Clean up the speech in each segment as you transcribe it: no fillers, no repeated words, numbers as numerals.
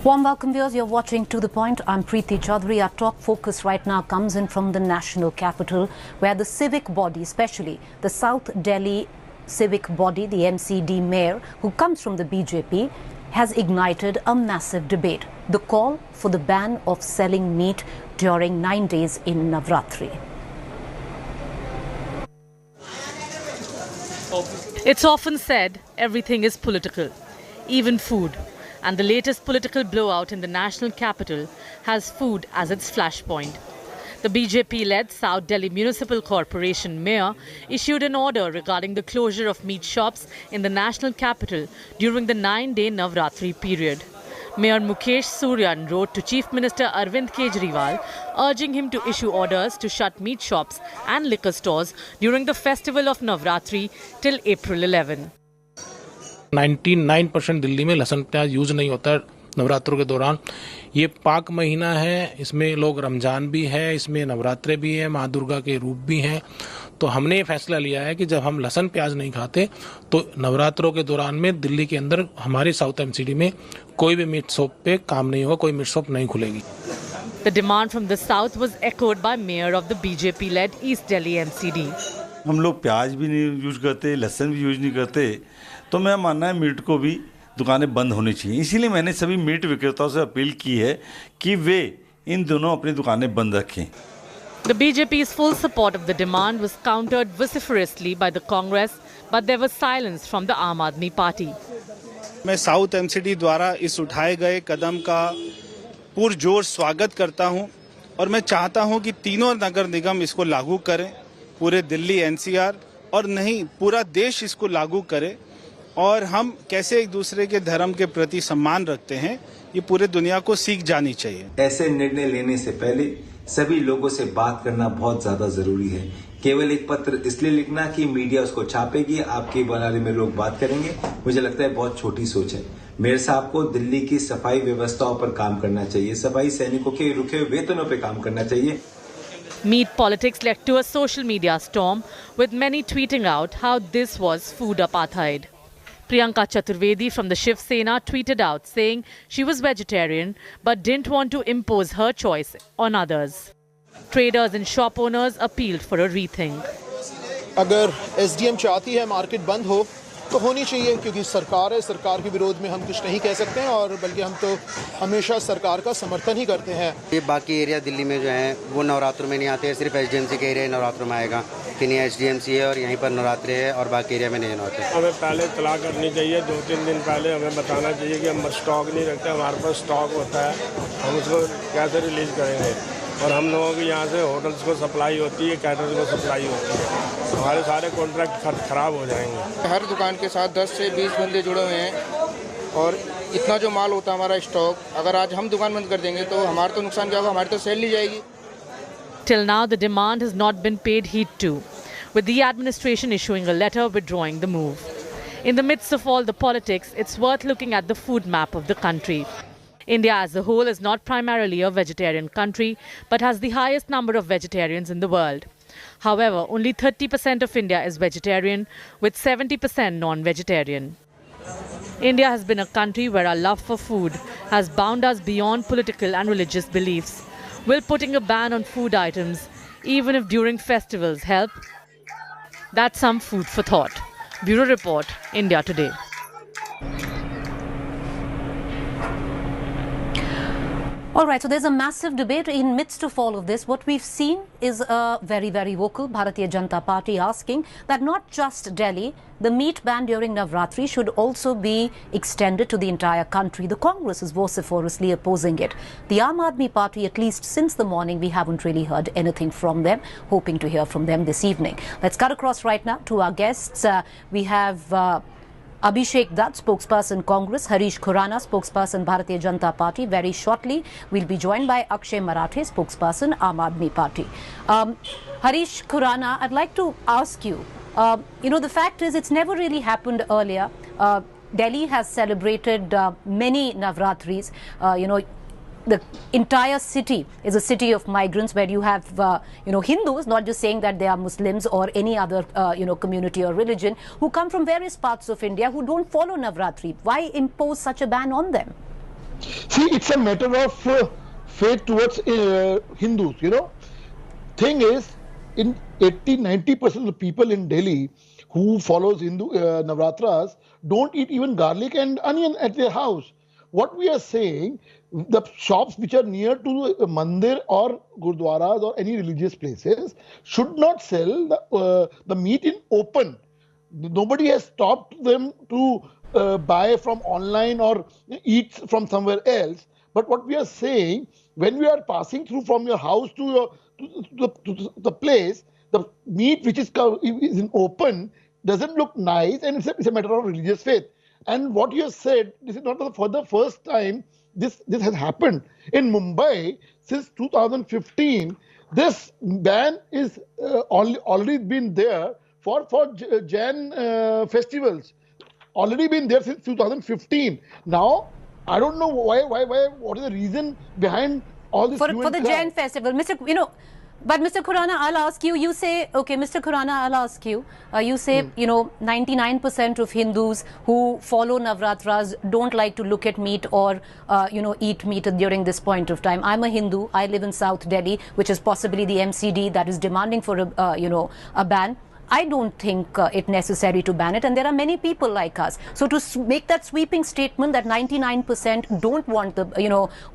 Warm welcome, viewers. You're watching To The Point. I'm Preeti Chaudhary. Our top focus right now comes in from the national capital, where the civic body, especially the South Delhi civic body, the MCD mayor, who comes from the BJP, has ignited a massive debate. The call for the ban of selling meat during 9 days in Navaratri. It's often said everything is political, even food. And the latest political blowout in the national capital has food as its flashpoint. The BJP-led South Delhi Municipal Corporation mayor issued an order regarding the closure of meat shops in the national capital during the 9-day Navaratri period. Mayor Mukesh Suryan wrote to Chief Minister Arvind Kejriwal urging him to issue orders to shut meat shops and liquor stores during the festival of Navaratri till April 11. 99% Delhi में लहसुन प्याज use नहीं होता है नवरात्रों के दौरान। ये पाक महीना है, इसमें लोग रमजान भी है, इसमें नवरात्रे भी है, माँ दुर्गा के रूप भी हैं। तो हमने ये फैसला लिया है कि जब हम लहसुन प्याज नहीं खाते तो नवरात्रों के दौरान में दिल्ली के अंदर हमारे साउथ एमसीडी में कोई भी मीट शॉप पे काम नहीं होगा, कोई मीट शॉप नहीं खुलेगी। The demand from the south was echoed by mayor of the BJP-led East Delhi MCD. हम लोग प्याज भी नहीं यूज करते, लहसुन भी यूज नहीं करते, तो मैं मानना है मीट को भी दुकानें बंद होनी चाहिए। इसीलिए मैंने सभी मीट विक्रेताओं से अपील की है कि वे इन दोनों अपनी दुकानें बंद रखें। The BJP's full support of the demand was countered vociferously by the Congress, but there was silence from the Aam Aadmi Party. मैं साउथ एमसीडी द्वारा इस उठाए गए कदम का पुरजोर स्वागत करता हूं और मैं चाहता हूं कि तीनों नगर निगम इसको लागू करें, पूरे दिल्ली एनसीआर और नहीं पूरा देश इसको लागू करे। और हम कैसे एक दूसरे के धर्म के प्रति सम्मान रखते हैं, ये पूरे दुनिया को सीख जानी चाहिए। ऐसे निर्णय लेने से पहले सभी लोगों से बात करना बहुत ज्यादा जरूरी है। केवल एक पत्र इसलिए लिखना कि मीडिया उसको छापेगी, आपके बारे में लोग बात करेंगे, मुझे लगता है बहुत छोटी सोच है। मेयर साहब को दिल्ली की सफाई व्यवस्थाओं पर काम करना चाहिए, सफाई सैनिकों के रुके हुए वेतनों पर काम करना चाहिए। Meat politics led to a social media storm, with many tweeting out how this was food apartheid. Priyanka Chaturvedi from the Shiv Sena tweeted out saying she was vegetarian but didn't want to impose her choice on others. Traders and shop owners appealed for a rethink. अगर SDM चाहती है market बंद हो तो होनी चाहिए, क्योंकि सरकार है, सरकार के विरोध में हम कुछ नहीं कह सकते हैं और बल्कि हम तो हमेशा सरकार का समर्थन ही करते हैं। ये बाकी एरिया दिल्ली में जो है वो नवरात्रों में नहीं आते हैं, सिर्फ एसडीएमसी के एरिया नवरात्रों में आएगा कि नहीं एसडीएमसी है और यहीं पर नवरात्रे है और बाकी एरिया में नहीं होते। हमें पहले इतला करनी चाहिए, 2-3 दिन पहले हमें बताना चाहिए कि हम स्टॉक नहीं रखते, हमारे पास स्टॉक होता है, हम उसको कैसे रिलीज करेंगे। और हम लोगों की यहाँ से होटल्स को सप्लाई होती है, कैटरर्स को सप्लाई होती है, हमारे सारे कॉन्ट्रैक्ट खराब हो जाएंगे। हर दुकान के साथ 10 से 20 बंदे जुड़े हुए हैं और इतना जो माल होता है हमारा स्टॉक, अगर आज हम दुकान बंद कर देंगे तो हमारा तो नुकसान क्या होगा, हमारी तो सेल नहीं जाएगी। Till now, the demand has not been paid heed to, with the administration issuing a letter withdrawing the move. In the midst of all the politics, it's worth looking at the food map of the country. India as a whole is not primarily a vegetarian country, but has the highest number of vegetarians in the world. However, only 30% of India is vegetarian, with 70% non-vegetarian. India has been a country where our love for food has bound us beyond political and religious beliefs. Will putting a ban on food items, even if during festivals, help? That's some food for thought. Bureau Report, India Today. All right, so there's a massive debate in midst of all of this. What we've seen is a very, very vocal Bharatiya Janata Party asking that not just Delhi, the meat ban during Navratri should also be extended to the entire country. The Congress is vociferously opposing it. The Aam Aadmi Party, at least since the morning, we haven't really heard anything from them, hoping to hear from them this evening. Let's cut across right now to our guests. We have Abhishek Dutta, spokesperson Congress, Harish Khuranna, spokesperson Bharatiya Janata Party. Very shortly, we'll be joined by Akshay Marathe, spokesperson Aam Aadmi Party. Harish Khuranna, I'd like to ask you, the fact is it's never really happened earlier. Delhi has celebrated many Navratris. The entire city is a city of migrants where you have, Hindus, not just saying that they are Muslims or any other, community or religion, who come from various parts of India who don't follow Navratri. Why impose such a ban on them? See, it's a matter of faith towards Hindus, you know. Thing is, in 80-90% of the people in Delhi who follows Hindu Navratras don't eat even garlic and onion at their house. What we are saying, the shops which are near to mandir or gurdwaras or any religious places should not sell the meat in open. Nobody has stopped them to buy from online or eat from somewhere else. But what we are saying, when we are passing through from your house to your to the place, the meat which is in open doesn't look nice, and it's a matter of religious faith. And what you have said, this is not for the first time this has happened in Mumbai since 2015. This ban is already been there for Jain festivals, already been there since 2015. Now I don't know why. What is the reason behind all this? For the Jain festival, but Mr. Khuranna, I'll ask you. You say, okay, Mr. Khuranna, I'll ask you. You say, 99% of Hindus who follow Navratras don't like to look at meat or, eat meat during this point of time. I'm a Hindu. I live in South Delhi, which is possibly the MCD that is demanding for a ban. I don't think it necessary to ban it, and there are many people like us. So to make that sweeping statement that 99% don't want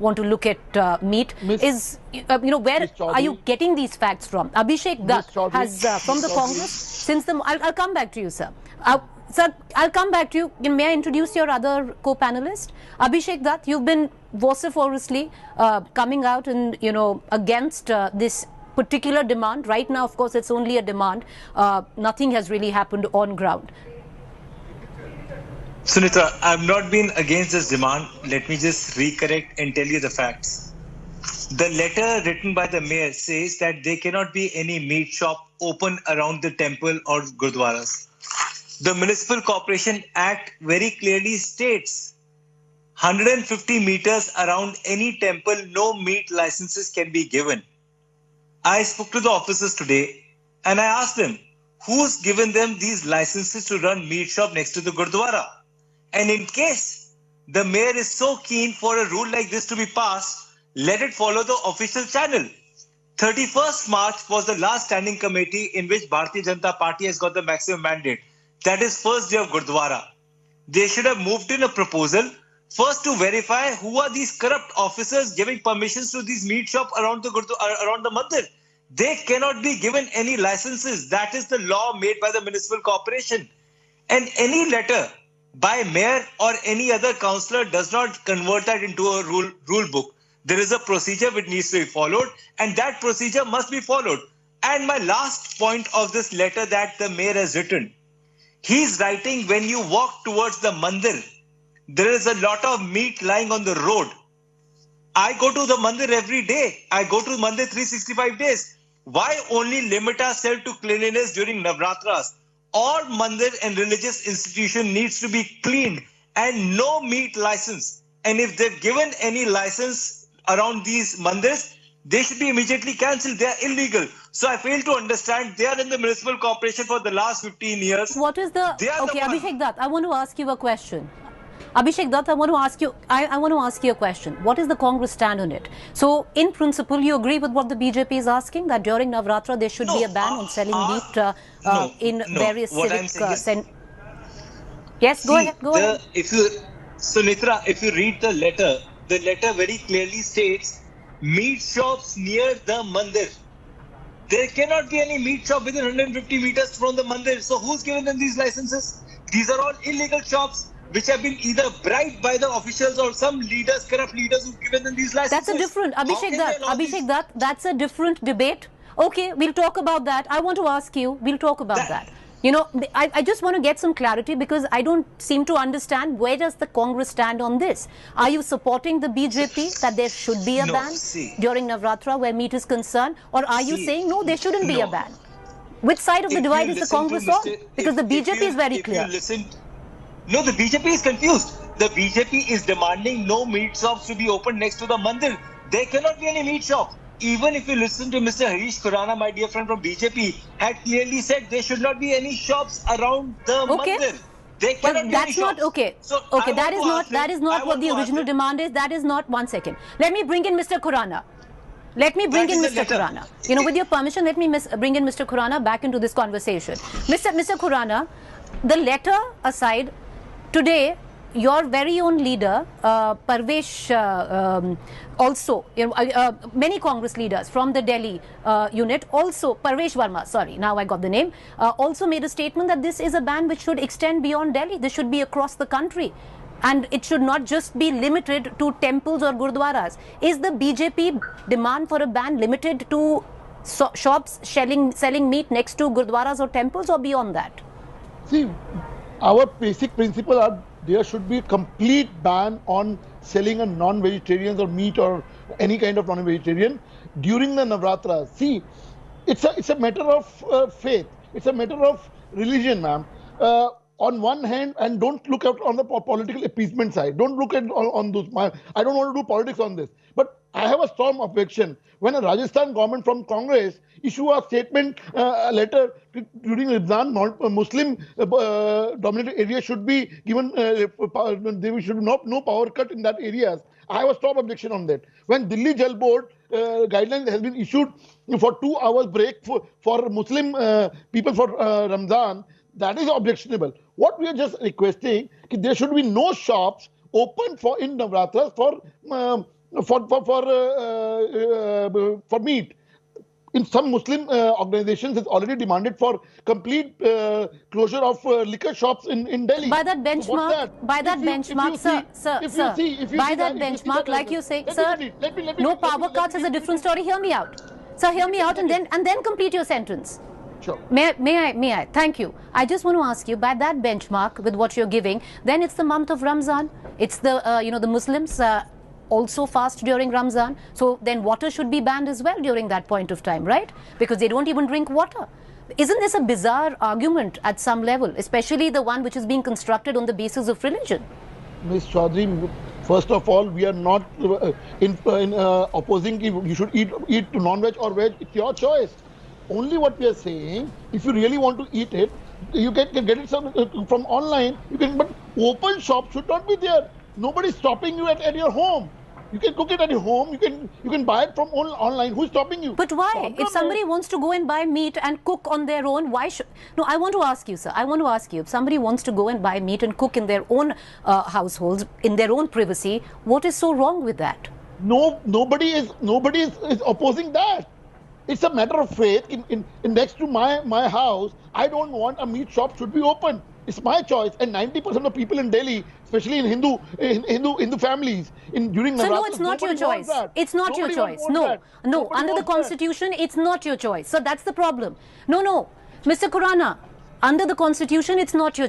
want to look at meat is, where are you getting these facts from? Abhishek Dutta has from the Congress since the. I'll come back to you, sir. Sir, I'll come back to you. May I introduce your other co-panelist, Abhishek Dutta? You've been vociferously coming out and against this particular demand. Right now, of course, it's only a demand. Nothing has really happened on ground. Sunitra, I've not been against this demand. Let me just recorrect and tell you the facts. The letter written by the mayor says that there cannot be any meat shop open around the temple or gurdwaras. The Municipal Corporation Act very clearly states 150 meters around any temple, no meat licenses can be given. I spoke to the officers today and I asked them, who's given them these licenses to run meat shop next to the Gurdwara? And in case the mayor is so keen for a rule like this to be passed, let it follow the official channel. 31st March was the last standing committee in which Bharatiya Janata Party has got the maximum mandate. That is first day of Gurdwara. They should have moved in a proposal first to verify who are these corrupt officers giving permissions to these meat shop around the mandir. They cannot be given any licenses. That is the law made by the municipal corporation. And any letter by mayor or any other councillor does not convert that into a rule book. There is a procedure which needs to be followed, and that procedure must be followed. And my last point of this letter that the mayor has written, he's writing when you walk towards the mandir, there is a lot of meat lying on the road. I go to the mandir every day. I go to mandir 365 days. Why only limit ourselves to cleanliness during Navratras? All mandir and religious institution needs to be cleaned and no meat license. And if they've given any license around these mandirs, they should be immediately cancelled. They are illegal. So I fail to understand. They are in the municipal corporation for the last 15 years. What is the... Okay, Abhishek Dutta, I want to ask you a question. Abhishek Dutta, I want to ask you a question. What is the Congress stand on it? So, in principle, you agree with what the BJP is asking, that during Navratra there should be a ban on selling meat in various civic Yes, go ahead. Go ahead. Sunitra, if you read the letter very clearly states meat shops near the mandir. There cannot be any meat shop within 150 meters from the mandir. So, who's given them these licenses? These are all illegal shops which have been either bribed by the officials or some leaders, corrupt leaders who've given them these licenses. That's a different, Abhishek Dutta, that's a different debate. Okay, we'll talk about that. I want to ask you, we'll talk about that. I just want to get some clarity because I don't seem to understand where does the Congress stand on this. Are you supporting the BJP that there should be a ban during Navratra where meat is concerned? Or are you saying, no, there shouldn't be a ban? Which side of the divide is the Congress on? Because the BJP is very clear. No, the BJP is confused. The BJP is demanding no meat shops to be opened next to the mandir. There cannot be any meat shop. Even if you listen to Mr. Harish, Khuranna, my dear friend from BJP, had clearly said there should not be any shops around the mandir. There Well, cannot be that's any not shops. okay. So Okay, I want to ask that him- is not I what want the to ask original him- demand is. That is not. One second. Let me bring in Mr. Khuranna. Let me bring That in is the Mr. letter. Khuranna. With your permission, let me bring in Mr. Khuranna back into this conversation. Mr. Khuranna, the letter aside, today your very own leader, Parvesh, also, many Congress leaders from the Delhi unit, also Parvesh Verma, sorry, now I got the name, also made a statement that this is a ban which should extend beyond Delhi. This should be across the country. And it should not just be limited to temples or gurdwaras. Is the BJP demand for a ban limited to shops selling meat next to gurdwaras or temples, or beyond that? See, our basic principle are there should be complete ban on selling a non-vegetarian or meat or any kind of non-vegetarian during the Navaratri. See, it's a matter of faith. It's a matter of religion, ma'am. On one hand, and don't look at on the political appeasement side. Don't look at on those. I don't want to do politics on this. But I have a strong objection when a Rajasthan government from Congress issue a statement, a letter during Ramzan, Muslim dominated area should be given. There should be no power cut in that areas. I have a strong objection on that. When Delhi Jal Board guidelines has been issued for 2 hours break for Muslim people for Ramzan, that is objectionable. What we are just requesting, there should be no shops open for in Navaratri for meat. In some Muslim organizations, it's already demanded for complete closure of liquor shops in Delhi. By that benchmark, like you say, sir, no power cuts is a different story. Hear me out. Sir, hear me out and then complete your sentence. Sure. May I? Thank you. I just want to ask you, by that benchmark, with what you're giving, then it's the month of Ramzan. It's the, the Muslims also fast during Ramzan. So then water should be banned as well during that point of time, right? Because they don't even drink water. Isn't this a bizarre argument at some level, especially the one which is being constructed on the basis of religion? Ms. Chaudhary, first of all, we are not opposing you should eat to non-veg or veg. It's your choice. Only what we are saying, if you really want to eat it, you can get it from online. You can, but open shop should not be there. Nobody is stopping you at your home. You can cook it at your home. You can buy it from online. Who's stopping you? But why? If somebody wants to go and buy meat and cook on their own, why should? No, I want to ask you, sir. I want to ask you, if somebody wants to go and buy meat and cook in their own households, in their own privacy, what is so wrong with that? No, nobody is opposing that. It's a matter of faith. In next to my house, I don't want a meat shop should be open. It's my choice. And 90% of people in Delhi, especially in Hindu families, during Navaratri. So no, it's not your choice. It's not your choice. No. Under the Constitution, it's not your choice. So that's the problem. No, Mr. Khuranna. Under the Constitution, it's not your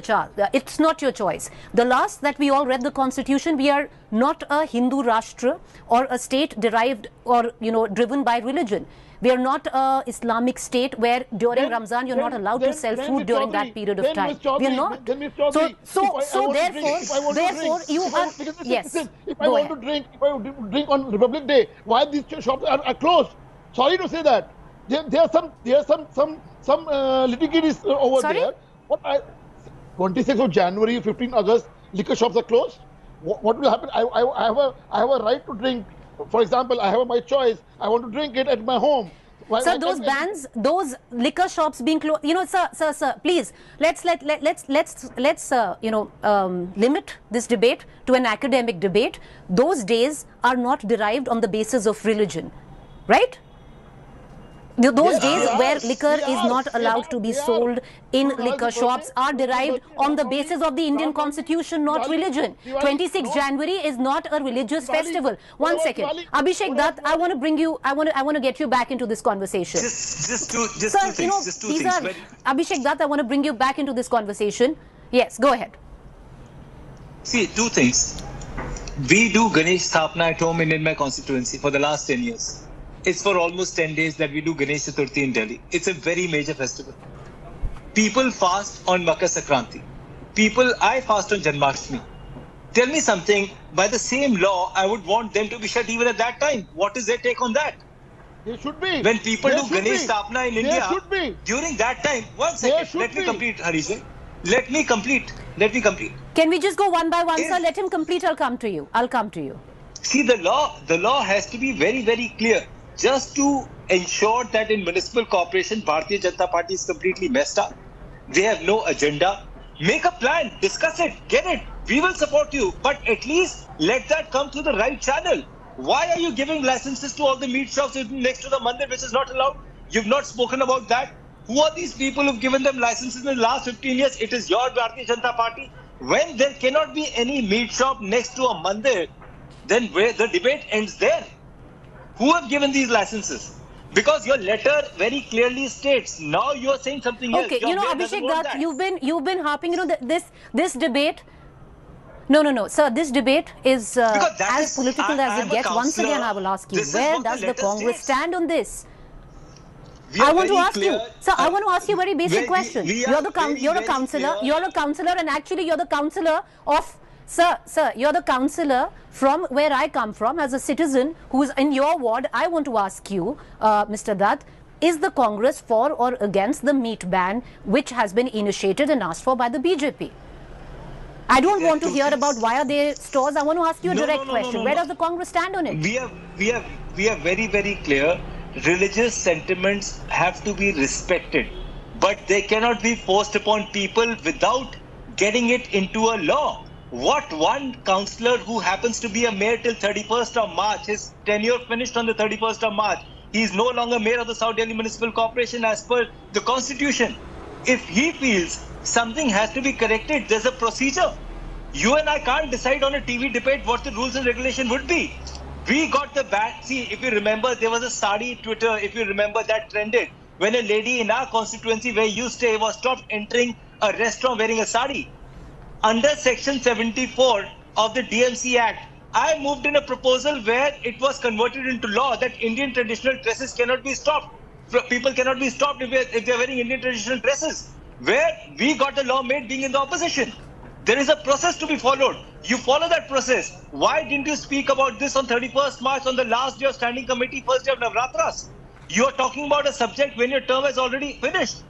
It's not your choice. The last that we all read the Constitution, we are not a Hindu Rashtra or a state derived or driven by religion. We are not a Islamic state where during Ramzan you're not allowed to sell food during that period of time. We are not. So therefore you are. Yes. If I want to drink on Republic Day, why these shops are closed? Sorry to say that. There are some litigation over there. 26th of January, 15th August, liquor shops are closed. What will happen? I have a right to drink. For example, I have my choice. I want to drink it at my home. Sir, those bans, those liquor shops being closed. Sir, please let's limit this debate to an academic debate. Those days are not derived on the basis of religion, right? Those days where liquor is not allowed to be sold in liquor shops are derived on the basis of the Indian Constitution, not religion. 26th January is not a religious festival. One second. Abhishek Dutt, I want to bring you, I want to get you back into this conversation. Just two things. Abhishek Dutt, I want to bring you back into this conversation. Yes, go ahead. See, two things. We do Ganesh Sthapna at home in my constituency for the last 10 years. It's for almost 10 days that we do Ganesh Chaturthi in Delhi. It's a very major festival. People fast on Makar Sankranti. I fast on Janmashtami. Tell me something, by the same law, I would want them to be shut even at that time. What is their take on that? They should be. When people do Ganesh Sthapna in India, during that time, one second, let me complete, Harish. Let me complete. Can we just go one by one, sir? Let him complete. I'll come to you. See, the law has to be very, very clear. Just to ensure that in municipal corporation, Bharatiya Janata Party is completely messed up. They have no agenda. Make a plan, discuss it, get it. We will support you, but at least let that come through the right channel. Why are you giving licenses to all the meat shops next to the mandir, which is not allowed? You've not spoken about that. Who are these people who've given them licenses in the last 15 years? It is your Bharatiya Janata Party. When there cannot be any meat shop next to a mandir, then where the debate ends there. Who have given these licenses? Because your letter very clearly states. Now you are saying something else. Okay, Abhishek Dutt, you've been harping. This debate. No, sir. This debate is as political as it gets. Once again, I will ask you: where does the Congress stand on this? I want to ask you, sir. I want to ask you a very basic question. You're a councillor, and actually you're the councillor of. Sir, you're the councillor from where I come from as a citizen who's in your ward. I want to ask you, Mr. Dutt, is the Congress for or against the meat ban which has been initiated and asked for by the BJP? I don't want to hear about why are there stores. I want to ask you a direct question. Where does the Congress stand on it? We are very, very clear. Religious sentiments have to be respected, but they cannot be forced upon people without getting it into a law. What one councillor who happens to be a mayor till 31st of March, his tenure finished on the 31st of March, he is no longer mayor of the South Delhi Municipal Corporation as per the constitution. If he feels something has to be corrected, there's a procedure. You and I can't decide on a TV debate what the rules and regulation would be. We got the ban. See, if you remember, there was a sari Twitter, if you remember, that trended when a lady in our constituency where you stay was stopped entering a restaurant wearing a sari. Under Section 74 of the DMC Act, I moved in a proposal where it was converted into law that Indian traditional dresses cannot be stopped. People cannot be stopped if they're wearing Indian traditional dresses. Where we got the law made being in the opposition. There is a process to be followed. You follow that process. Why didn't you speak about this on 31st March on the last day of standing committee, first day of Navaratras? You are talking about a subject when your term has already finished.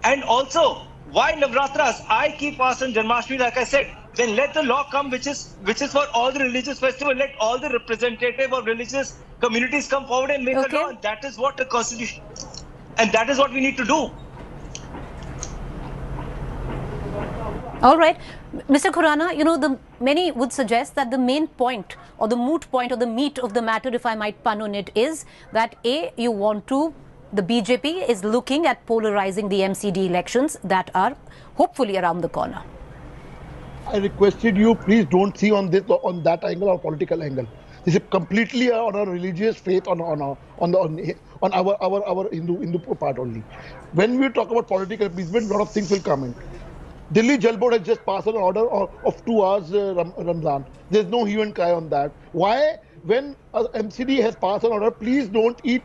And also, why Navaratras? I keep asking Janmashtami, like I said, then let the law come which is for all the religious festivals. Let all the representative of religious communities come forward and make a law. And that is what the constitution, and that is what we need to do. All right. Mr. Khuranna, many would suggest that the main point or the moot point or the meat of the matter, if I might pun on it, is that the BJP is looking at polarizing the MCD elections that are hopefully around the corner. I requested you, please don't see on that angle or political angle. This is completely on our religious faith, on our Hindu part only. When we talk about political appeasement, a lot of things will come in. Delhi Jal Board has just passed an order of 2 hours Ramzan. There's no hue and cry on that. Why, when MCD has passed an order, please don't eat,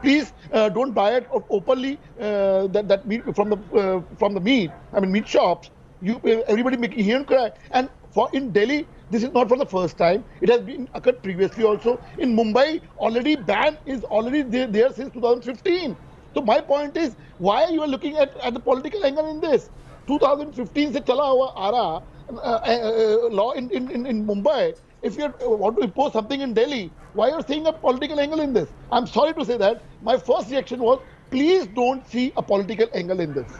please don't buy it openly that meat from the meat shops. Everybody making hue and cry. And in Delhi, this is not for the first time. It has been occurred previously also. In Mumbai, already ban is already there since 2015. So my point is, why you are looking at the political angle in this? 2015 से चला हुआ आ रहा law in Mumbai. If you want to impose something in Delhi, why are you seeing a political angle in this? I'm sorry to say that. My first reaction was, please don't see a political angle in this.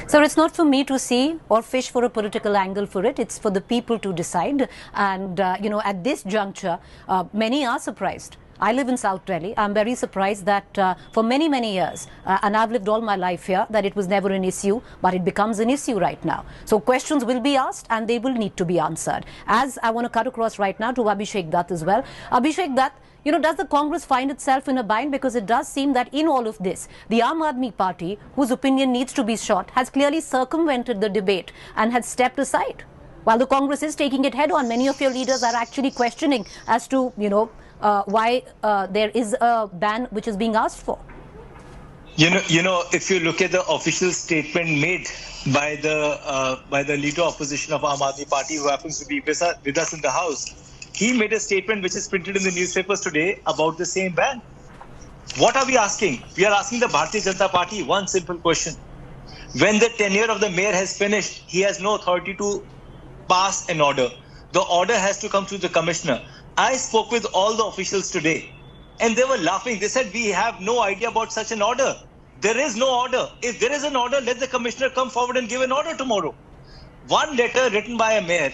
So it's not for me to see or fish for a political angle for it. It's for the people to decide. And, at this juncture, many are surprised. I live in South Delhi. I'm very surprised that for many, many years, and I've lived all my life here, that it was never an issue, but it becomes an issue right now. So questions will be asked and they will need to be answered. As I want to cut across right now to Abhishek Dutt as well. Abhishek Dutt, does the Congress find itself in a bind? Because it does seem that in all of this, the Aam Aadmi Party, whose opinion needs to be shot, has clearly circumvented the debate and has stepped aside. While the Congress is taking it head on, many of your leaders are actually questioning as to, why there is a ban which is being asked for. If you look at the official statement made by the leader opposition of Aam Aadmi Party, who happens to be with us in the House, he made a statement which is printed in the newspapers today about the same ban. What are we asking? We are asking the Bharatiya Janata Party one simple question. When the tenure of the mayor has finished, he has no authority to pass an order. The order has to come through the commissioner. I spoke with all the officials today and they were laughing. They said, we have no idea about such an order. There is no order. If there is an order, let the commissioner come forward and give an order tomorrow. One letter written by a mayor,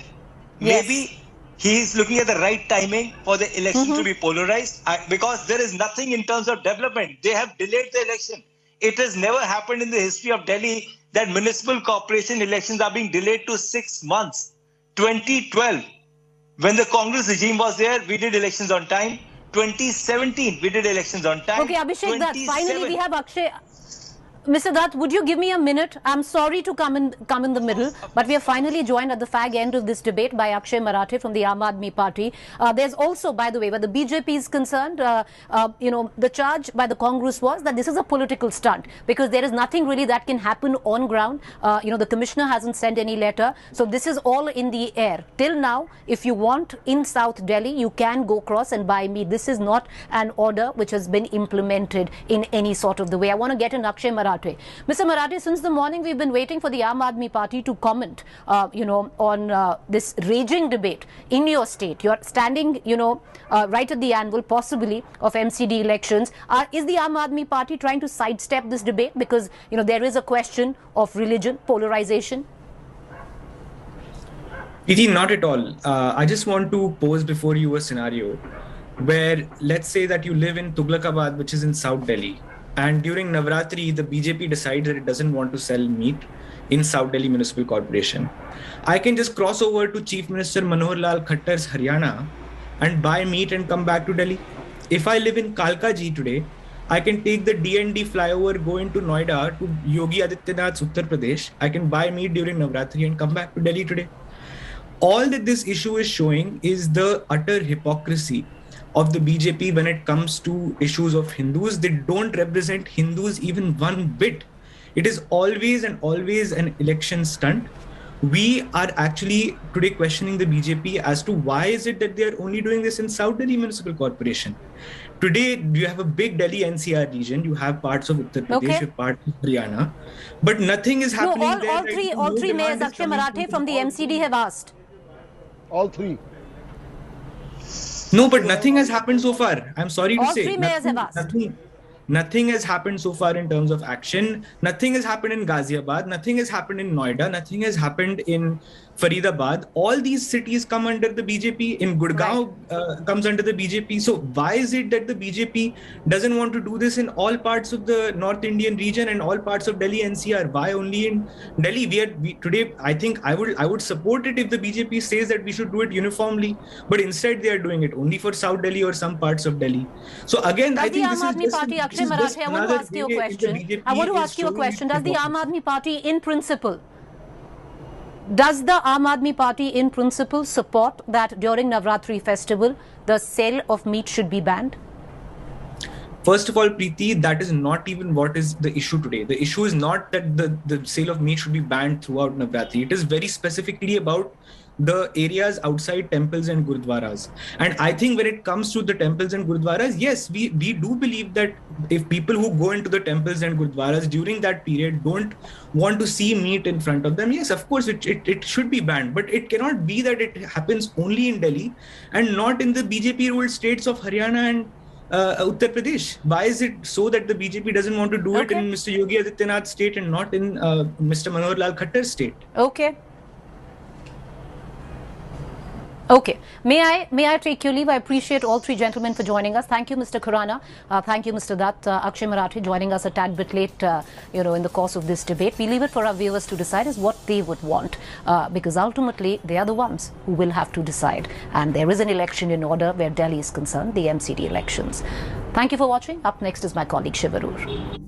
maybe he is looking at the right timing for the election to be polarized because there is nothing in terms of development. They have delayed the election. It has never happened in the history of Delhi that municipal corporation elections are being delayed to 6 months. 2012, when the Congress regime was there, we did elections on time. 2017, we did elections on time. Okay, Abhishek Dutt, finally we have Akshay. Mr. Dutt, would you give me a minute? I'm sorry to come in the middle, but we are finally joined at the fag end of this debate by Akshay Marathe from the Aam Aadmi Party. There's also, by the way, where the BJP is concerned, the charge by the Congress was that this is a political stunt because there is nothing really that can happen on ground. The commissioner hasn't sent any letter, so this is all in the air. Till now, if you want in South Delhi, you can go across and buy meat. This is not an order which has been implemented in any sort of the way. I want to get in Akshay Marathe. Mr. Marathe, since the morning we've been waiting for the Aam Aadmi Party to comment, on this raging debate in your state. You're standing, right at the anvil, possibly, of MCD elections. Is the Aam Aadmi Party trying to sidestep this debate because, there is a question of religion, polarization? Preeti, not at all. I just want to pose before you a scenario where, let's say that you live in Tughlakabad, which is in South Delhi. And during Navaratri, the BJP decides that it doesn't want to sell meat in South Delhi Municipal Corporation. I can just cross over to Chief Minister Manohar Lal Khattar's Haryana and buy meat and come back to Delhi. If I live in Kalkaji today, I can take the DND flyover, go into Noida to Yogi Adityanath's Uttar Pradesh. I can buy meat during Navaratri and come back to Delhi today. All that this issue is showing is the utter hypocrisy of the BJP when it comes to issues of Hindus. They don't represent Hindus even one bit. It is always and always an election stunt. We are actually today questioning the BJP as to why is it that they are only doing this in South Delhi Municipal Corporation. Today, you have a big Delhi NCR region. You have parts of Uttar Pradesh, you have parts of Haryana, but nothing is happening there. All three mayors, Akshay Marathe from the MCD, have asked. All three. No, but nothing has happened so far. I'm sorry to say. All three mayors have asked. Nothing has happened so far in terms of action. Nothing has happened in Ghaziabad. Nothing has happened in Noida. Nothing has happened in Faridabad. All these cities come under the BJP. In Gurgaon comes under the BJP. So why is it that the BJP doesn't want to do this in all parts of the North Indian region and all parts of Delhi NCR? Why only in Delhi? Today, I think I would support it if the BJP says that we should do it uniformly. But instead, they are doing it only for South Delhi or some parts of Delhi. So again, I think this is just Marathe, I want to ask you a question. I want to ask you a question. Does the Aam Aadmi Party in principle support that during Navaratri festival, the sale of meat should be banned? First of all, Preeti, that is not even what is the issue today. The issue is not that the sale of meat should be banned throughout Navaratri. It is very specifically about the areas outside temples and gurdwaras. And I think when it comes to the temples and gurdwaras, yes, we do believe that if people who go into the temples and gurdwaras during that period don't want to see meat in front of them, yes, of course, it should be banned. But it cannot be that it happens only in Delhi and not in the BJP-ruled states of Haryana and Uttar Pradesh. Why is it so that the BJP doesn't want to do it in Mr. Yogi Adityanath's state and not in Mr. Manohar Lal Khattar's state? Okay. May I take your leave? I appreciate all three gentlemen for joining us. Thank you, Mr. Khuranna. Thank you, Mr. Dutt. Akshay Marathe joining us a tad bit late, in the course of this debate. We leave it for our viewers to decide as what they would want, because ultimately they are the ones who will have to decide. And there is an election in order where Delhi is concerned, the MCD elections. Thank you for watching. Up next is my colleague Shivarur.